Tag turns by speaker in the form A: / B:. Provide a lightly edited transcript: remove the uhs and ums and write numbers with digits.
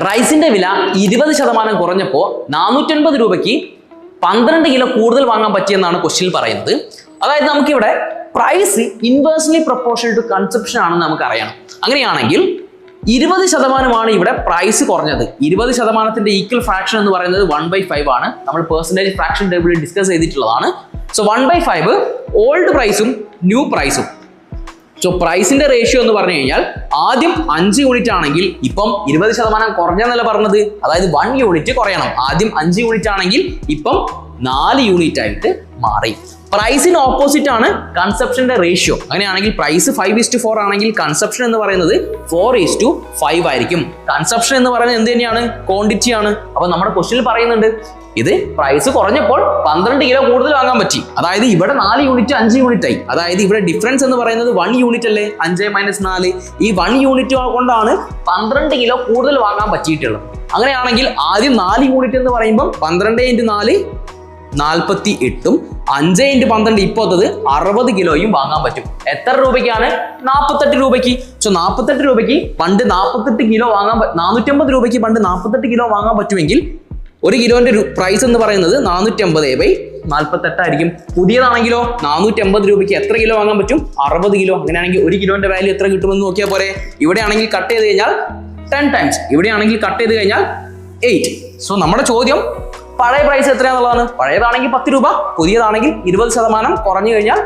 A: റൈസിന്റെ വില 20% കുറഞ്ഞപ്പോൾ 450 രൂപയ്ക്ക് 12 കിലോ കൂടുതൽ വാങ്ങാൻ പറ്റിയെന്നാണ് ക്വസ്റ്റ്യൻ പറയുന്നത്. അതായത് നമുക്കിവിടെ price inversely proportional to consumption ആണെന്ന് നമുക്ക് അറിയണം. അങ്ങനെയാണെങ്കിൽ 20% ഇവിടെ പ്രൈസ് കുറഞ്ഞത്. 20% ഈക്വൽ ഫ്രാക്ഷൻ എന്ന് പറയുന്നത് 1/5 ആണ്. നമ്മൾ പെർസെന്റേജ് ഫ്രാക്ഷൻ ടേബിളിൽ ഡിസ്കസ് ചെയ്തിട്ടുള്ളതാണ്. സോ 1/5 ഓൾഡ് പ്രൈസും ന്യൂ പ്രൈസും. സോ പ്രൈസിന്റെ റേഷ്യോ എന്ന് പറഞ്ഞു കഴിഞ്ഞാൽ ആദ്യം 5 യൂണിറ്റ് ആണെങ്കിൽ ഇപ്പം 20% കുറഞ്ഞെന്നല്ല പറഞ്ഞത്. അതായത് 1 യൂണിറ്റ് കുറയണം. ആദ്യം 5 യൂണിറ്റ് ആണെങ്കിൽ ഇപ്പം 4 യൂണിറ്റ് ആയിട്ട് മാറി. പ്രൈസിന് ഓപ്പോസിറ്റ് ആണ് കൺസപ്ഷന്റെ റേഷ്യോ. അങ്ങനെയാണെങ്കിൽ പ്രൈസ് 5:4 ആണെങ്കിൽ കൺസപ്ഷൻ എന്ന് പറയുന്നത് 4:5 ആയിരിക്കും. കൺസപ്ഷൻ എന്ന് പറയുന്നത് എന്ത് തന്നെയാണ്? ക്വാണ്ടിറ്റി ആണ്. അപ്പൊ നമ്മുടെ ക്വസ്റ്റ്യനിൽ പറയുന്നുണ്ട് ഇത് പ്രൈസ് കുറഞ്ഞപ്പോൾ 12 കിലോ കൂടുതൽ വാങ്ങാൻ പറ്റി. അതായത് ഇവിടെ 4 യൂണിറ്റ് 5 യൂണിറ്റ് ആയി. അതായത് ഇവിടെ ഡിഫറൻസ് എന്ന് പറയുന്നത് 1 യൂണിറ്റ് അല്ലേ? 5 - 4. ഈ 1 യൂണിറ്റ് കൊണ്ടാണ് 12 കിലോ കൂടുതൽ വാങ്ങാൻ പറ്റിയിട്ടുള്ളത്. അങ്ങനെയാണെങ്കിൽ ആദ്യം 4 യൂണിറ്റ് എന്ന് പറയുമ്പോൾ 12 × 4 48ഉം 5 × 12 ഇപ്പോഴത്തത് 60 കിലോയും വാങ്ങാൻ പറ്റും. എത്ര രൂപയ്ക്കാണ്? 48 രൂപയ്ക്ക്. സോ 48 രൂപയ്ക്ക് പണ്ട് 48 കിലോ വാങ്ങാൻ 450 രൂപയ്ക്ക് പണ്ട് 48 കിലോ വാങ്ങാൻ പറ്റുമെങ്കിൽ 1 കിലോന്റെ പ്രൈസ് എന്ന് പറയുന്നത് 450/48 ആയിരിക്കും. പുതിയതാണെങ്കിലോ 450 രൂപയ്ക്ക് എത്ര കിലോ വാങ്ങാൻ പറ്റും? 60 കിലോ. അങ്ങനെയാണെങ്കിൽ 1 കിലോന്റെ വാല്യൂ എത്ര കിട്ടുമെന്ന് നോക്കിയാൽ പോരെ. ഇവിടെ ആണെങ്കിൽ കട്ട് ചെയ്ത് കഴിഞ്ഞാൽ 10 ടൈംസ്, ഇവിടെ ആണെങ്കിൽ കട്ട് ചെയ്ത് കഴിഞ്ഞാൽ 8. സോ നമ്മുടെ ചോദ്യം പഴയ പ്രൈസ് എത്രയാണെന്നുള്ളതാണ്. പഴയതാണെങ്കിൽ 10 രൂപ, പുതിയതാണെങ്കിൽ 20% കുറഞ്ഞു കഴിഞ്ഞാൽ